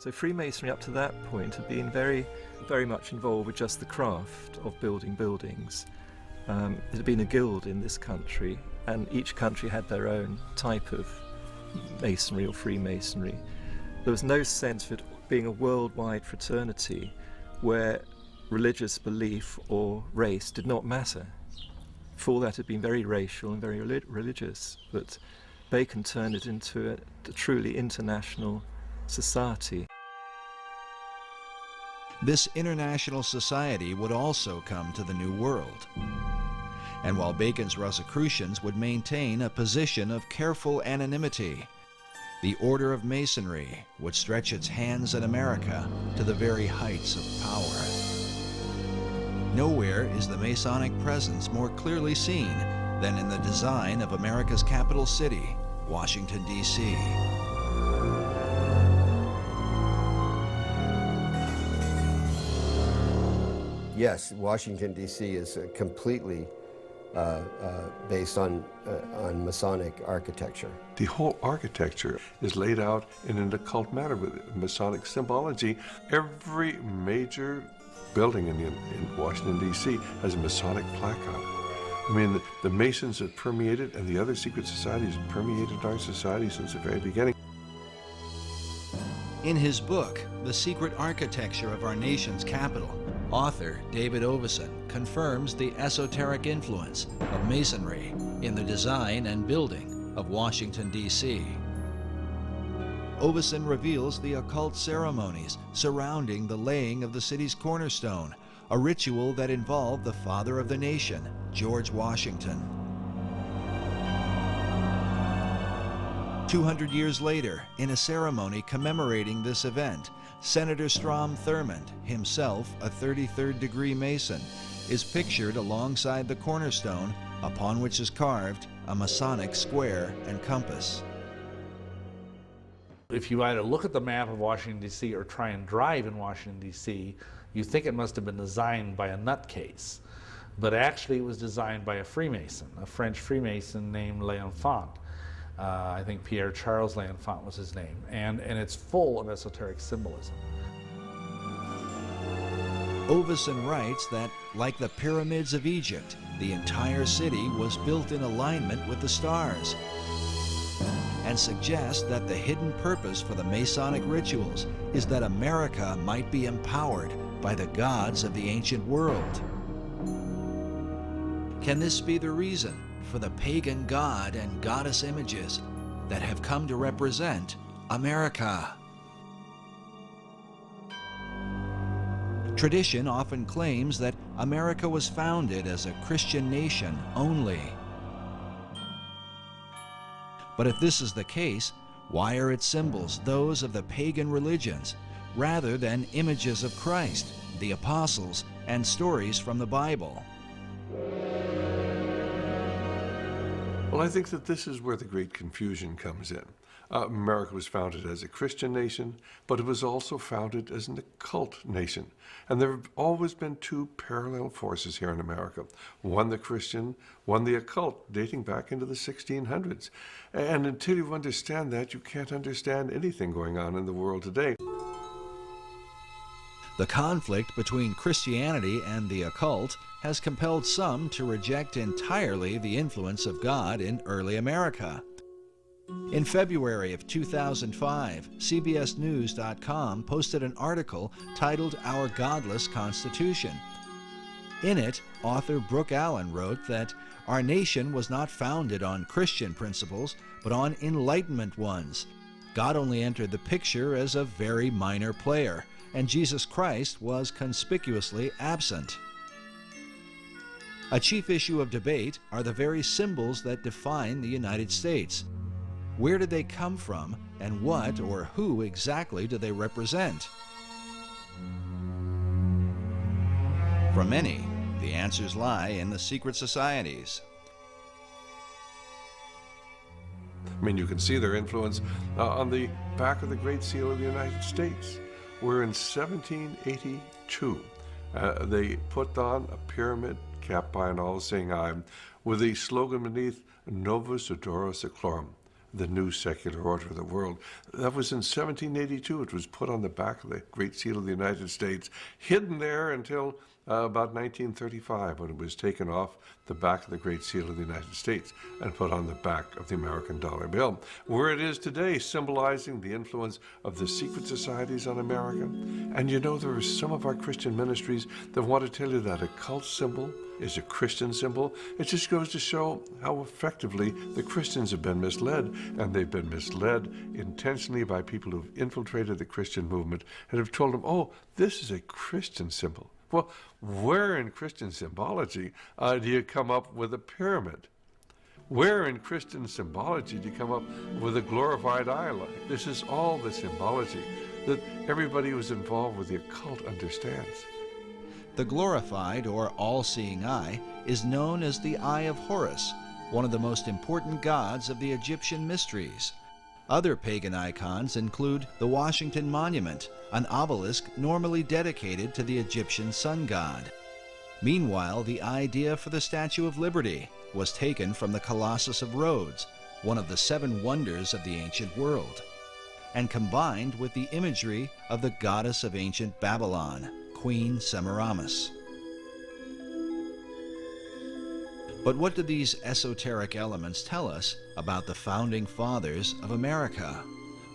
So Freemasonry up to that point had been very, very much involved with just the craft of building buildings. It had been a guild in this country, and each country had their own type of masonry or Freemasonry. There was no sense of it being a worldwide fraternity where religious belief or race did not matter. Before that, it had been very racial and very religious, but Bacon turned it into a truly international society. This international society would also come to the New World. And while Bacon's Rosicrucians would maintain a position of careful anonymity, the Order of Masonry would stretch its hands in America to the very heights of power. Nowhere is the Masonic presence more clearly seen than in the design of America's capital city, Washington, D.C. Yes, Washington, D.C. is completely based on Masonic architecture. The whole architecture is laid out in an occult manner with Masonic symbology. Every major building in Washington, D.C. has a Masonic plaque on it. I mean, the Masons have permeated, and the other secret societies have permeated our society since the very beginning. In his book, The Secret Architecture of Our Nation's Capital, author David Oveson confirms the esoteric influence of Masonry in the design and building of Washington, D.C. Oveson reveals the occult ceremonies surrounding the laying of the city's cornerstone, a ritual that involved the father of the nation, George Washington. 200 years later, in a ceremony commemorating this event, Senator Strom Thurmond, himself a 33rd degree Mason, is pictured alongside the cornerstone upon which is carved a Masonic square and compass. If you either look at the map of Washington, D.C. or try and drive in Washington, D.C., you think it must have been designed by a nutcase. But actually it was designed by a Freemason, a French Freemason named L'Enfant. I think Pierre Charles L'Enfant was his name, and it's full of esoteric symbolism. Oveson writes that, like the pyramids of Egypt, the entire city was built in alignment with the stars, and suggests that the hidden purpose for the Masonic rituals is that America might be empowered by the gods of the ancient world. Can this be the reason for the pagan god and goddess images that have come to represent America? Tradition often claims that America was founded as a Christian nation only. But if this is the case, why are its symbols those of the pagan religions rather than images of Christ, the apostles, and stories from the Bible? Well, I think that this is where the great confusion comes in. America was founded as a Christian nation, but it was also founded as an occult nation. And there have always been two parallel forces here in America. One the Christian, one the occult, dating back into the 1600s. And until you understand that, you can't understand anything going on in the world today. The conflict between Christianity and the occult has compelled some to reject entirely the influence of God in early America. In February of 2005, CBSNews.com posted an article titled Our Godless Constitution. In it, author Brooke Allen wrote that our nation was not founded on Christian principles, but on Enlightenment ones. God only entered the picture as a very minor player, and Jesus Christ was conspicuously absent. A chief issue of debate are the very symbols that define the United States. Where did they come from, and what or who exactly do they represent? For many, the answers lie in the secret societies. I mean, you can see their influence on the back of the Great Seal of the United States, where in 1782 they put on a pyramid capped by an all-seeing eye with the slogan beneath, Novus Odorum Seclorum, the new secular order of the world. That was in 1782. It was put on the back of the Great Seal of the United States, hidden there until about 1935, when it was taken off the back of the Great Seal of the United States and put on the back of the American dollar bill, where it is today, symbolizing the influence of the secret societies on America. And you know, there are some of our Christian ministries that want to tell you that a cult symbol is a Christian symbol. It just goes to show how effectively the Christians have been misled, and they've been misled intentionally by people who've infiltrated the Christian movement and have told them, oh, this is a Christian symbol. Well, where in Christian symbology do you come up with a pyramid? Where in Christian symbology do you come up with a glorified eye light? This is all the symbology that everybody who's involved with the occult understands. The glorified or all-seeing eye is known as the Eye of Horus, one of the most important gods of the Egyptian mysteries. Other pagan icons include the Washington Monument, an obelisk normally dedicated to the Egyptian sun god. Meanwhile, the idea for the Statue of Liberty was taken from the Colossus of Rhodes, one of the 7 wonders of the ancient world, and combined with the imagery of the goddess of ancient Babylon, Queen Semiramis. But what do these esoteric elements tell us about the founding fathers of America?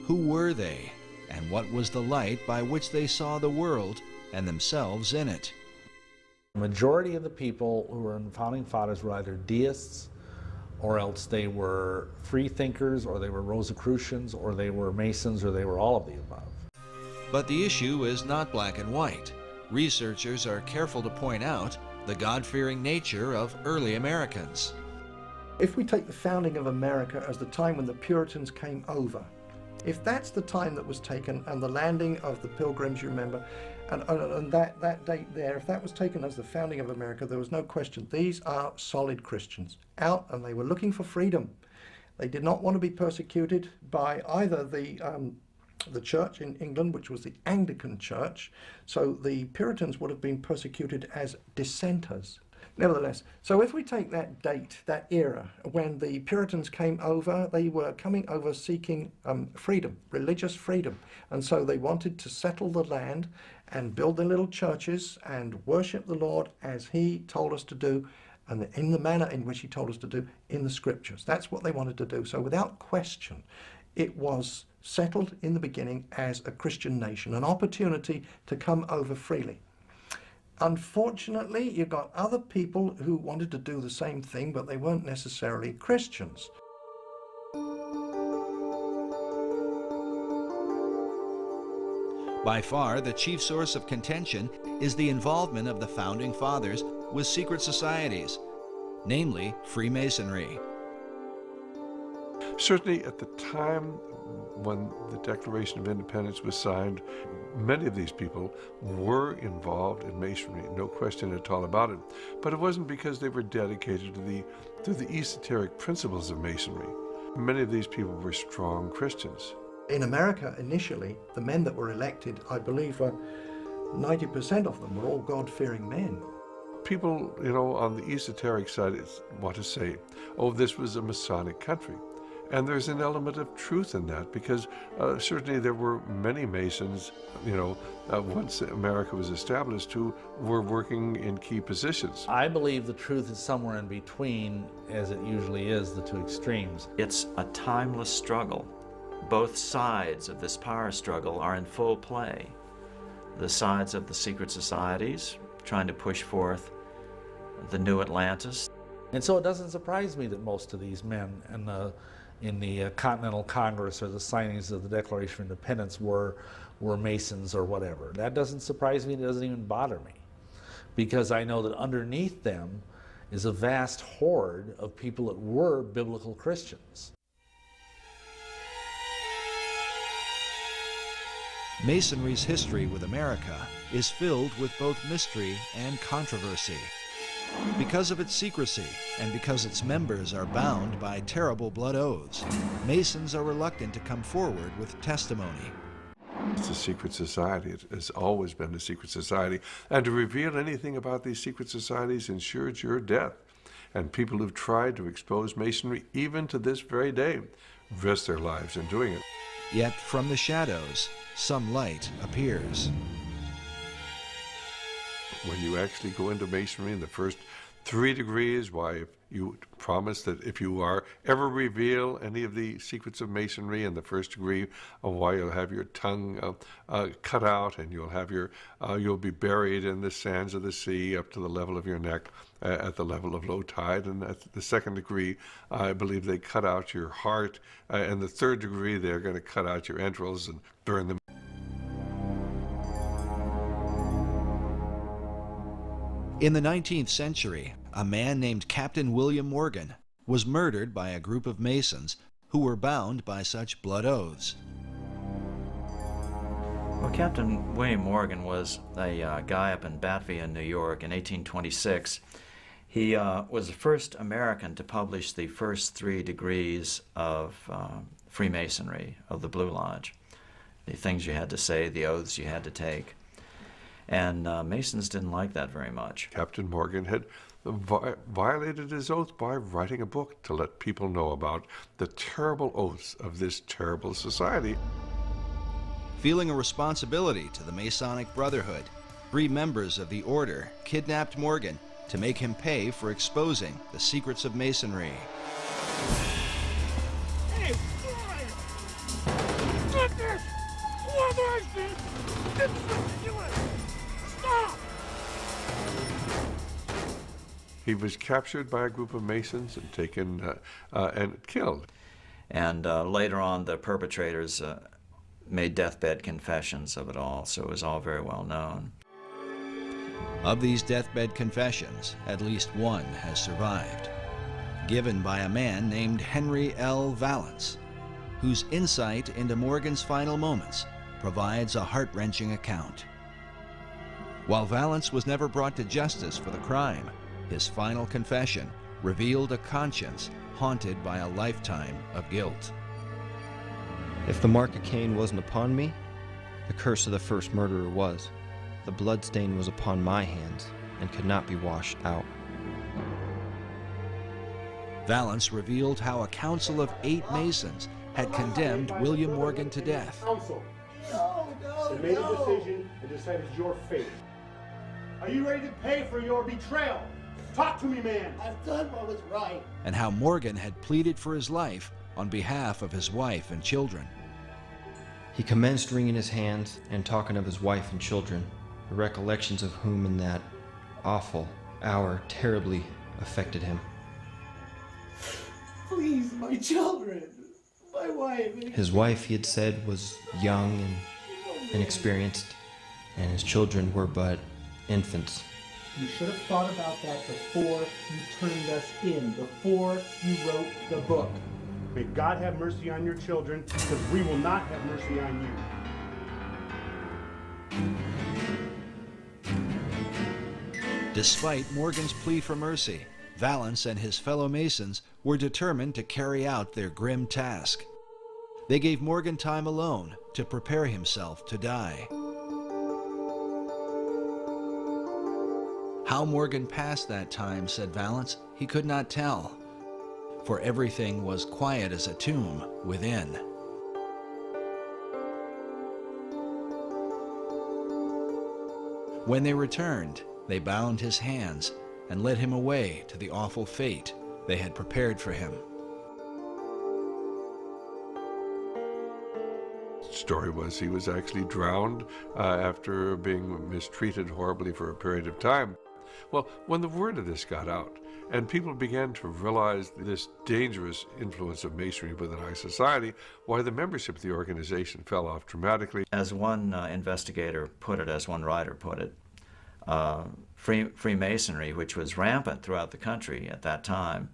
Who were they, and what was the light by which they saw the world and themselves in it? The majority of the people who were in the founding fathers were either deists, or else they were free thinkers, or they were Rosicrucians, or they were Masons, or they were all of the above. But the issue is not black and white. Researchers are careful to point out the God-fearing nature of early Americans. If we take the founding of America as the time when the Puritans came over, if that's the time that was taken, and the landing of the Pilgrims, you remember, and that date there, if that was taken as the founding of America, there was no question. These are solid Christians, out, and they were looking for freedom. They did not want to be persecuted by either the church in England, which was the Anglican church, so the Puritans would have been persecuted as dissenters. Nevertheless, so if we take that date, that era, when the Puritans came over, they were coming over seeking freedom, religious freedom, and so they wanted to settle the land and build their little churches and worship the Lord as He told us to do, and in the manner in which He told us to do in the Scriptures. That's what they wanted to do. So without question, it was settled in the beginning as a Christian nation, an opportunity to come over freely. Unfortunately, you got other people who wanted to do the same thing, but they weren't necessarily Christians. By far, the chief source of contention is the involvement of the Founding Fathers with secret societies, namely Freemasonry. Certainly at the time when the Declaration of Independence was signed, many of these people were involved in Masonry, no question at all about it. But it wasn't because they were dedicated to the esoteric principles of Masonry. Many of these people were strong Christians. In America, initially, the men that were elected, I believe 90% of them were all God-fearing men. People, you know, on the esoteric side want to say, oh, this was a Masonic country. And there's an element of truth in that, because certainly there were many Masons, you know, once America was established, who were working in key positions. I believe the truth is somewhere in between, as it usually is, the two extremes. It's a timeless struggle. Both sides of this power struggle are in full play. The sides of the secret societies, trying to push forth the new Atlantis. And so it doesn't surprise me that most of these men in the Continental Congress or the signings of the Declaration of Independence were Masons or whatever. That doesn't surprise me. It doesn't even bother me, because I know that underneath them is a vast horde of people that were biblical Christians. Masonry's history with America is filled with both mystery and controversy. Because of its secrecy, and because its members are bound by terrible blood oaths, Masons are reluctant to come forward with testimony. It's a secret society. It has always been a secret society. And to reveal anything about these secret societies ensures your death. And people who've tried to expose Masonry, even to this very day, risk their lives in doing it. Yet from the shadows, some light appears. When you actually go into Masonry in the first 3 degrees, why, you promise that if you are ever reveal any of the secrets of Masonry in the first degree, why you'll have your tongue cut out, and you'll have you'll be buried in the sands of the sea up to the level of your neck at the level of low tide. And at the second degree, I believe they cut out your heart. And the third degree, they're going to cut out your entrails and burn them. In the 19th century, a man named Captain William Morgan was murdered by a group of Masons who were bound by such blood oaths. Well, Captain William Morgan was a guy up in Batavia, New York in 1826. He was the first American to publish the first 3 degrees of Freemasonry, of the Blue Lodge. The things you had to say, the oaths you had to take. And Masons didn't like that very much. Captain Morgan had violated his oath by writing a book to let people know about the terrible oaths of this terrible society. Feeling a responsibility to the Masonic Brotherhood, 3 members of the order kidnapped Morgan to make him pay for exposing the secrets of Masonry. Hey, boy! Get this! What is this? This is ridiculous! Stop! He was captured by a group of Masons and taken and killed. And later on, the perpetrators made deathbed confessions of it all, so it was all very well known. Of these deathbed confessions, at least one has survived, given by a man named Henry L. Valance, whose insight into Morgan's final moments provides a heart-wrenching account. While Valance was never brought to justice for the crime, his final confession revealed a conscience haunted by a lifetime of guilt. If the mark of Cain wasn't upon me, the curse of the first murderer was. The blood stain was upon my hands and could not be washed out. Valance revealed how a council of 8 Masons had condemned William Morgan to death. Council has made a decision and decided your fate. Are you ready to pay for your betrayal? Talk to me, man. I've done what was right. And how Morgan had pleaded for his life on behalf of his wife and children. He commenced wringing his hands and talking of his wife and children, the recollections of whom in that awful hour terribly affected him. Please, my children, my wife. His wife, he had said, was young and inexperienced, and his children were but infants. You should have thought about that before you turned us in, before you wrote the book. May God have mercy on your children, because we will not have mercy on you. Despite Morgan's plea for mercy, Valance and his fellow Masons were determined to carry out their grim task. They gave Morgan time alone to prepare himself to die. How Morgan passed that time, said Valance, he could not tell, for everything was quiet as a tomb within. When they returned, they bound his hands and led him away to the awful fate they had prepared for him. The story was he was actually drowned after being mistreated horribly for a period of time. Well, when the word of this got out, and people began to realize this dangerous influence of Masonry within our society, why the membership of the organization fell off dramatically. As one investigator put it, as one writer put it, Freemasonry, which was rampant throughout the country at that time,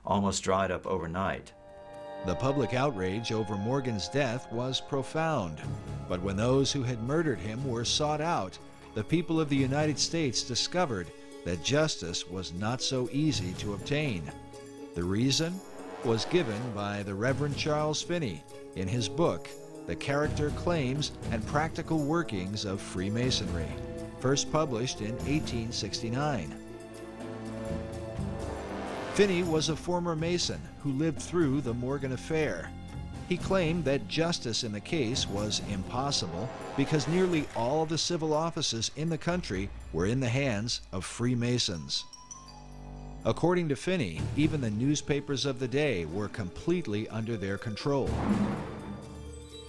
almost dried up overnight. The public outrage over Morgan's death was profound, but when those who had murdered him were sought out, the people of the United States discovered that justice was not so easy to obtain. The reason was given by the Reverend Charles Finney in his book, The Character, Claims, and Practical Workings of Freemasonry, first published in 1869. Finney was a former Mason who lived through the Morgan affair. He claimed that justice in the case was impossible because nearly all the civil offices in the country were in the hands of Freemasons. According to Finney, even the newspapers of the day were completely under their control.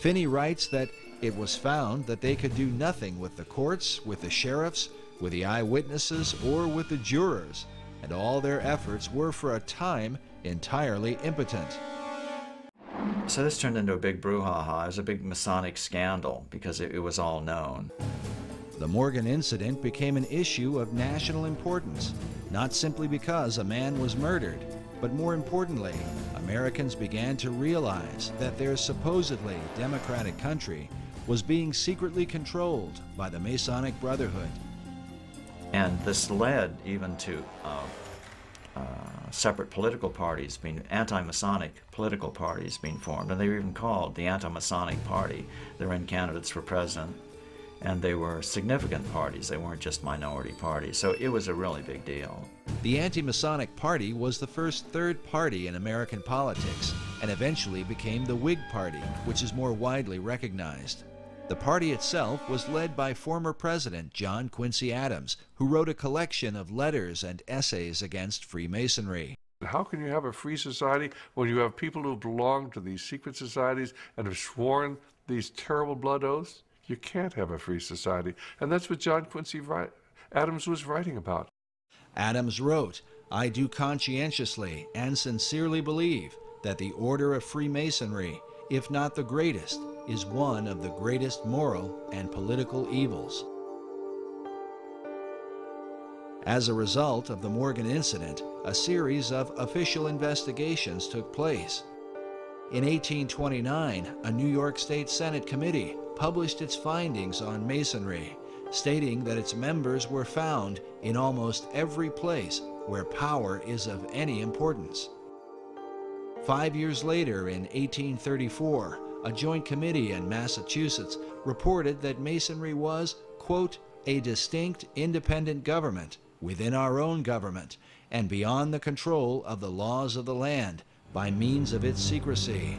Finney writes that it was found that they could do nothing with the courts, with the sheriffs, with the eyewitnesses, or with the jurors, and all their efforts were for a time entirely impotent. So this turned into a big brouhaha. It was a big Masonic scandal because it was all known. The Morgan incident became an issue of national importance, not simply because a man was murdered, but more importantly, Americans began to realize that their supposedly democratic country was being secretly controlled by the Masonic Brotherhood. And this led even to separate political parties, being anti-Masonic political parties being formed, and they were even called the Anti-Masonic Party. They ran candidates for president, and they were significant parties. They weren't just minority parties, so it was a really big deal. The Anti-Masonic Party was the first third party in American politics, and eventually became the Whig Party, which is more widely recognized. The party itself was led by former President John Quincy Adams, who wrote a collection of letters and essays against Freemasonry. How can you have a free society when you have people who belong to these secret societies and have sworn these terrible blood oaths? You can't have a free society. And that's what John Quincy Adams was writing about. Adams wrote, "I do conscientiously and sincerely believe that the order of Freemasonry, if not the greatest, is one of the greatest moral and political evils." As a result of the Morgan incident, a series of official investigations took place. In 1829, a New York State Senate committee published its findings on Masonry, stating that its members were found in almost every place where power is of any importance. 5 years later, in 1834, a joint committee in Massachusetts reported that Masonry was, quote, "a distinct independent government within our own government and beyond the control of the laws of the land by means of its secrecy."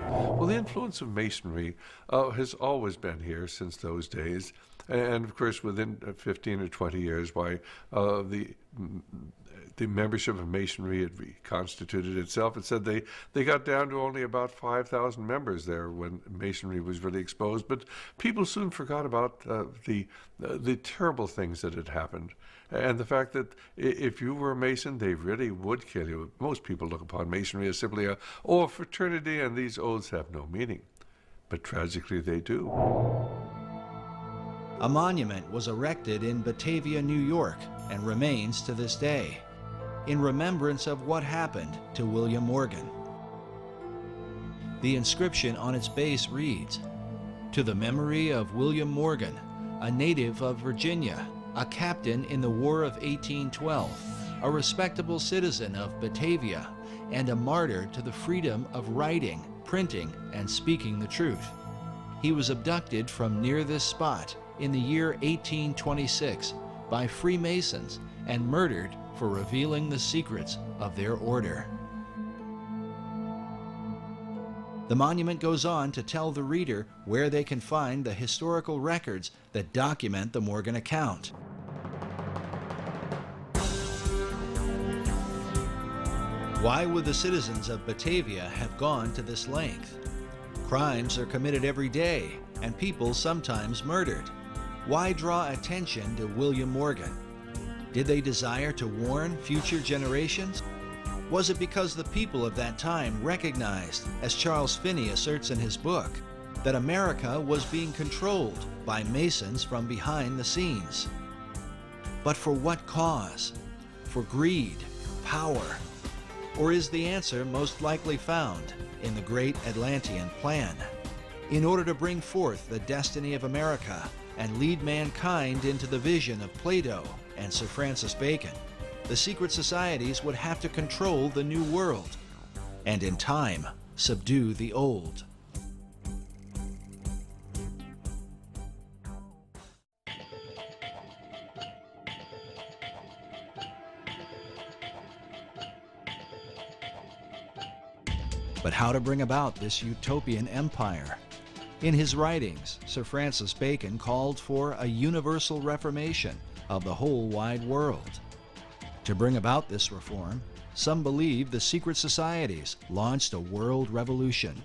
Well, the influence of Masonry has always been here since those days. And of course, within 15 or 20 years, why the membership of Masonry had reconstituted itself. It said they got down to only about 5,000 members there when Masonry was really exposed. But people soon forgot about the terrible things that had happened. And the fact that if you were a Mason, they really would kill you. Most people look upon Masonry as simply a fraternity, and these oaths have no meaning. But tragically, they do. A monument was erected in Batavia, New York, and remains to this day, in remembrance of what happened to William Morgan. The inscription on its base reads, "To the memory of William Morgan, a native of Virginia, a captain in the War of 1812, a respectable citizen of Batavia, and a martyr to the freedom of writing, printing, and speaking the truth. He was abducted from near this spot in the year 1826 by Freemasons and murdered for revealing the secrets of their order." The monument goes on to tell the reader where they can find the historical records that document the Morgan account. Why would the citizens of Batavia have gone to this length? Crimes are committed every day, and people sometimes murdered. Why draw attention to William Morgan? Did they desire to warn future generations? Was it because the people of that time recognized, as Charles Finney asserts in his book, that America was being controlled by Masons from behind the scenes? But for what cause? For greed, power? Or is the answer most likely found in the Great Atlantean Plan? In order to bring forth the destiny of America and lead mankind into the vision of Plato and Sir Francis Bacon, the secret societies would have to control the new world, and in time, subdue the old. But how to bring about this utopian empire? In his writings, Sir Francis Bacon called for a universal reformation of the whole wide world. To bring about this reform, some believe the secret societies launched a world revolution.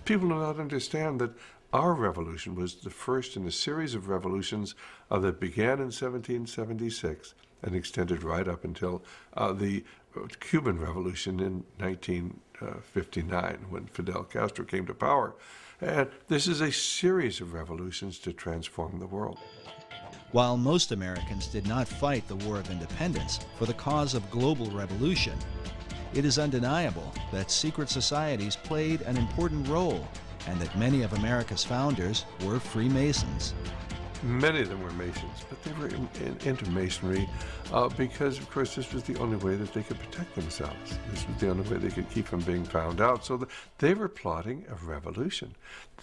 People do not understand that our revolution was the first in a series of revolutions that began in 1776 and extended right up until the Cuban Revolution in 1959, when Fidel Castro came to power. And this is a series of revolutions to transform the world. While most Americans did not fight the War of Independence for the cause of global revolution, it is undeniable that secret societies played an important role and that many of America's founders were Freemasons. Many of them were Masons, but they were into Masonry because, of course, this was the only way that they could protect themselves. This was the only way they could keep from being found out. So they were plotting a revolution.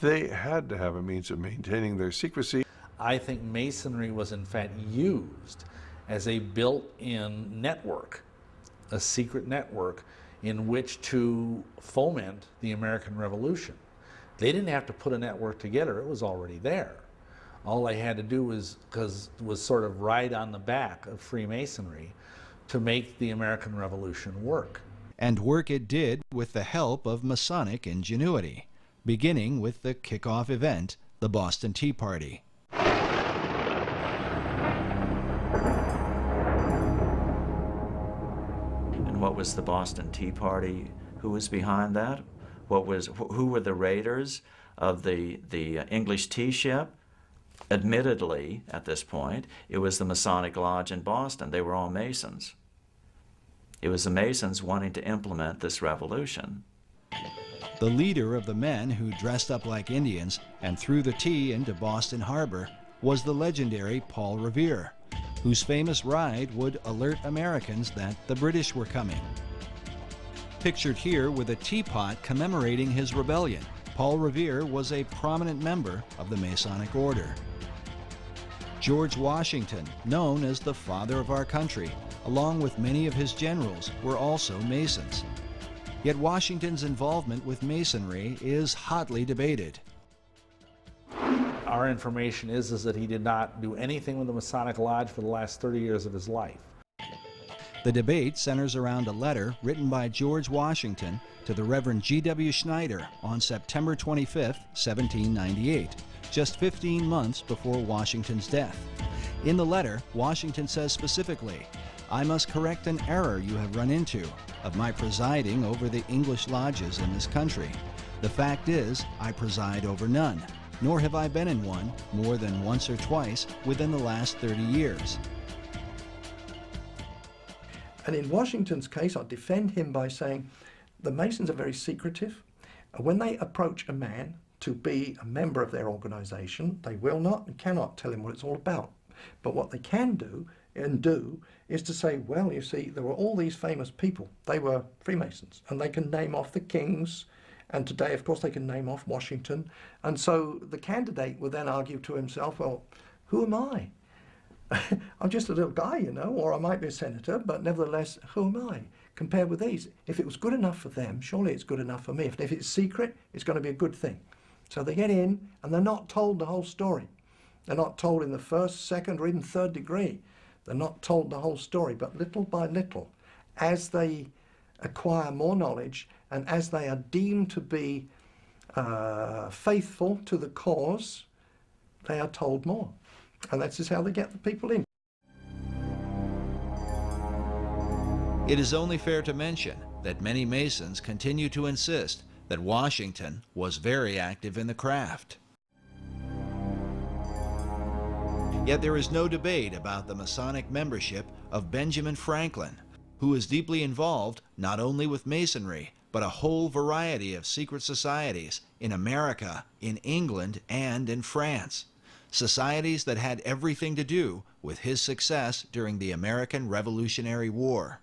They had to have a means of maintaining their secrecy. I think Masonry was in fact used as a built-in network, a secret network in which to foment the American Revolution. They didn't have to put a network together, it was already there. All they had to do was sort of ride on the back of Freemasonry to make the American Revolution work. And work it did with the help of Masonic ingenuity, beginning with the kickoff event, the Boston Tea Party. And what was the Boston Tea Party? Who was behind that? Who were the raiders of the English tea ship? Admittedly, at this point, it was the Masonic Lodge in Boston. They were all Masons. It was the Masons wanting to implement this revolution. The leader of the men who dressed up like Indians and threw the tea into Boston Harbor was the legendary Paul Revere, whose famous ride would alert Americans that the British were coming. Pictured here with a teapot commemorating his rebellion, Paul Revere was a prominent member of the Masonic Order. George Washington, known as the father of our country, along with many of his generals, were also Masons. Yet Washington's involvement with Masonry is hotly debated. Our information is that he did not do anything with the Masonic Lodge for the last 30 years of his life. The debate centers around a letter written by George Washington to the Reverend G.W. Schneider on September 25, 1798, just 15 months before Washington's death. In the letter, Washington says specifically, "I must correct an error you have run into of my presiding over the English lodges in this country. The fact is, I preside over none, nor have I been in one more than once or twice within the last 30 years. And in Washington's case, I defend him by saying the Masons are very secretive. When they approach a man to be a member of their organization, they will not and cannot tell him what it's all about. But what they can do is to say, well, you see, there were all these famous people. They were Freemasons, and they can name off the kings. And today, of course, they can name off Washington. And so the candidate will then argue to himself, well, who am I? I'm just a little guy, you know, or I might be a senator, but nevertheless, who am I compared with these? If it was good enough for them, surely it's good enough for me. If it's secret, it's going to be a good thing. So they get in, and they're not told the whole story. They're not told in the first, second, or even third degree. They're not told the whole story, but little by little, as they acquire more knowledge and as they are deemed to be faithful to the cause, they are told more. And that's just how they get the people in. It is only fair to mention that many Masons continue to insist that Washington was very active in the craft. Yet there is no debate about the Masonic membership of Benjamin Franklin, who is deeply involved not only with Masonry, but a whole variety of secret societies in America, in England, and in France. Societies that had everything to do with his success during the American Revolutionary War.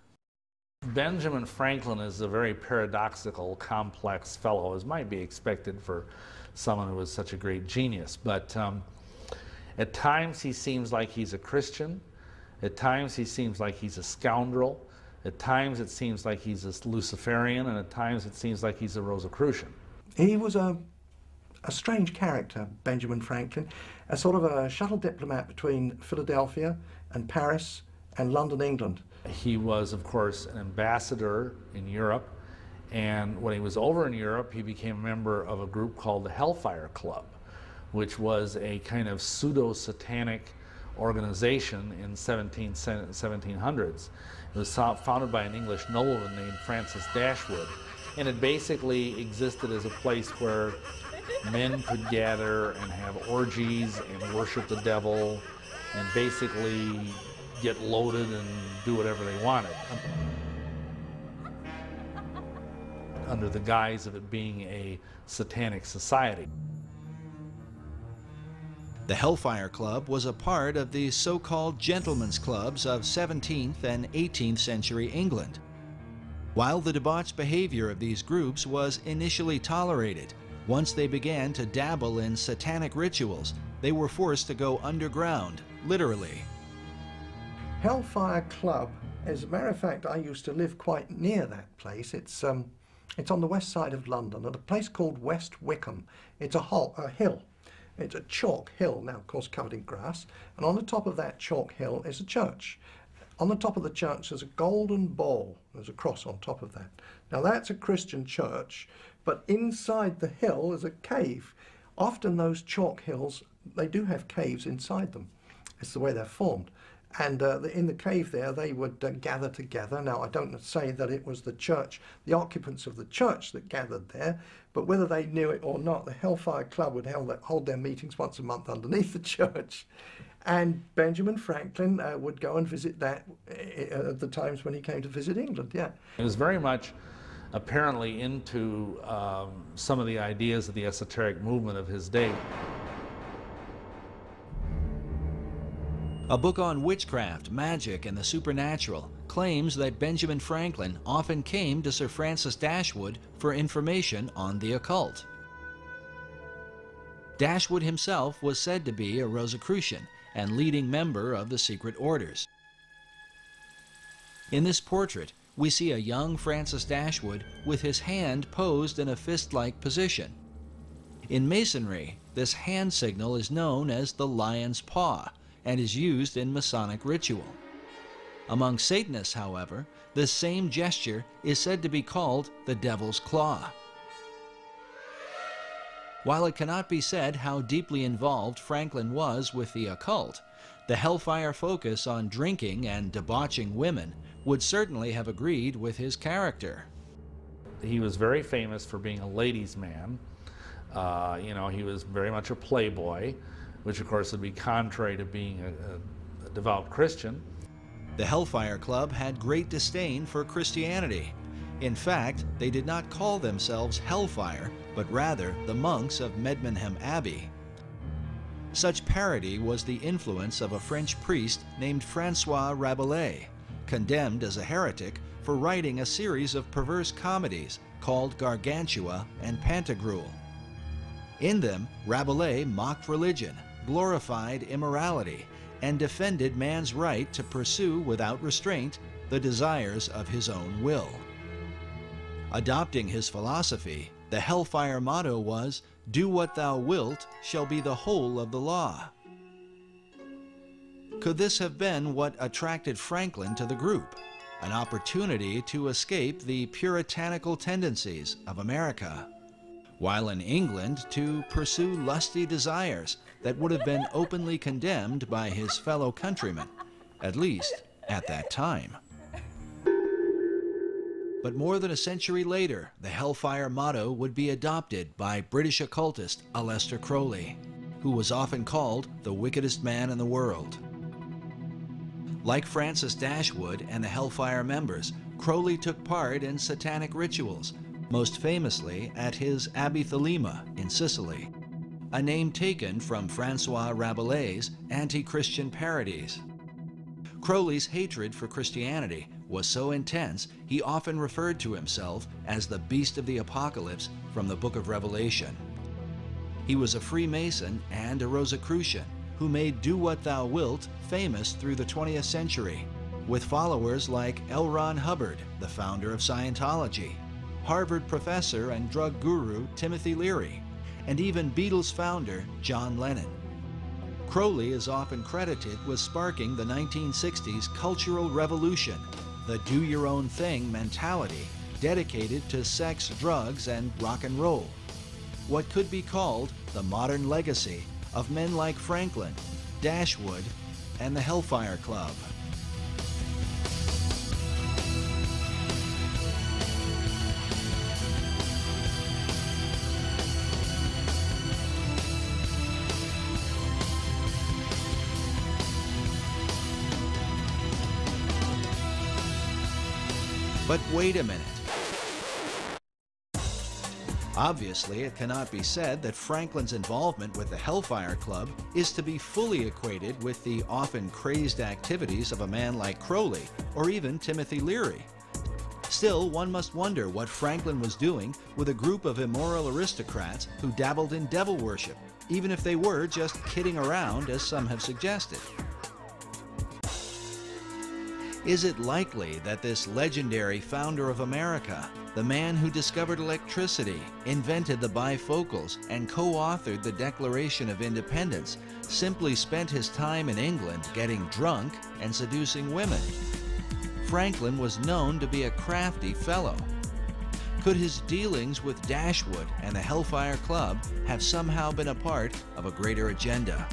Benjamin Franklin is a very paradoxical, complex fellow, as might be expected for someone who was such a great genius. But at times he seems like he's a Christian. At times he seems like he's a scoundrel. At times it seems like he's a Luciferian, and at times it seems like he's a Rosicrucian. He was a strange character, Benjamin Franklin, a sort of a shuttle diplomat between Philadelphia and Paris and London, England. He was, of course, an ambassador in Europe, and when he was over in Europe, he became a member of a group called the Helphireclub, which was a kind of pseudo-satanic organization in 1700s. It was founded by an English nobleman named Francis Dashwood, and it basically existed as a place where men could gather and have orgies and worship the devil and basically get loaded and do whatever they wanted, under the guise of it being a satanic society. The Hellfire Club was a part of the so-called gentlemen's clubs of 17th and 18th century England. While the debauched behavior of these groups was initially tolerated, once they began to dabble in satanic rituals, they were forced to go underground, literally. Hellfire Club, as a matter of fact, I used to live quite near that place. It's on the west side of London, at a place called West Wickham. It's a hill. It's a chalk hill, now of course covered in grass, and on the top of that chalk hill is a church. On the top of the church there's a golden ball. There's a cross on top of that. Now that's a Christian church, but inside the hill is a cave. Often those chalk hills, they do have caves inside them. It's the way they're formed. And in the cave there, they would gather together. Now, I don't say that it was the church, the occupants of the church that gathered there, but whether they knew it or not, the Hellfire Club would hold their meetings once a month underneath the church. And Benjamin Franklin would go and visit that at the times when he came to visit England, yeah. He was very much apparently into some of the ideas of the esoteric movement of his day. A book on witchcraft, magic, and the supernatural claims that Benjamin Franklin often came to Sir Francis Dashwood for information on the occult. Dashwood himself was said to be a Rosicrucian and leading member of the secret orders. In this portrait, we see a young Francis Dashwood with his hand posed in a fist-like position. In Masonry, this hand signal is known as the lion's paw and is used in Masonic ritual. Among Satanists, however, this same gesture is said to be called the devil's claw. While it cannot be said how deeply involved Franklin was with the occult, the Hellfire focus on drinking and debauching women would certainly have agreed with his character. He was very famous for being a ladies' man. He was very much a playboy, which of course would be contrary to being a devout Christian. The Hellfire Club had great disdain for Christianity. In fact, they did not call themselves Hellfire, but rather the monks of Medmenham Abbey. Such parody was the influence of a French priest named Francois Rabelais, condemned as a heretic for writing a series of perverse comedies called Gargantua and Pantagruel. In them, Rabelais mocked religion, glorified immorality, and defended man's right to pursue without restraint the desires of his own will. Adopting his philosophy, the Hellfire motto was, "Do what thou wilt shall be the whole of the law." Could this have been what attracted Franklin to the group? An opportunity to escape the puritanical tendencies of America, while in England to pursue lusty desires that would have been openly condemned by his fellow countrymen, at least at that time. But more than a century later, the Hellfire motto would be adopted by British occultist Aleister Crowley, who was often called the wickedest man in the world. Like Francis Dashwood and the Hellfire members, Crowley took part in satanic rituals, most famously at his Abbey Thelema in Sicily, a name taken from Francois Rabelais' anti-Christian parodies. Crowley's hatred for Christianity was so intense he often referred to himself as the Beast of the Apocalypse from the Book of Revelation. He was a Freemason and a Rosicrucian who made Do What Thou Wilt famous through the 20th century, with followers like L. Ron Hubbard, the founder of Scientology, Harvard professor and drug guru Timothy Leary, and even Beatles founder John Lennon. Crowley is often credited with sparking the 1960s cultural revolution, the do-your-own-thing mentality dedicated to sex, drugs, and rock and roll. What could be called the modern legacy of men like Franklin, Dashwood, and the Hellfire Club. But wait a minute. Obviously, it cannot be said that Franklin's involvement with the Hellfire Club is to be fully equated with the often crazed activities of a man like Crowley or even Timothy Leary. Still, one must wonder what Franklin was doing with a group of immoral aristocrats who dabbled in devil worship, even if they were just kidding around, as some have suggested. Is it likely that this legendary founder of America, the man who discovered electricity, invented the bifocals, and co-authored the Declaration of Independence, simply spent his time in England getting drunk and seducing women? Franklin was known to be a crafty fellow. Could his dealings with Dashwood and the Hellfire Club have somehow been a part of a greater agenda?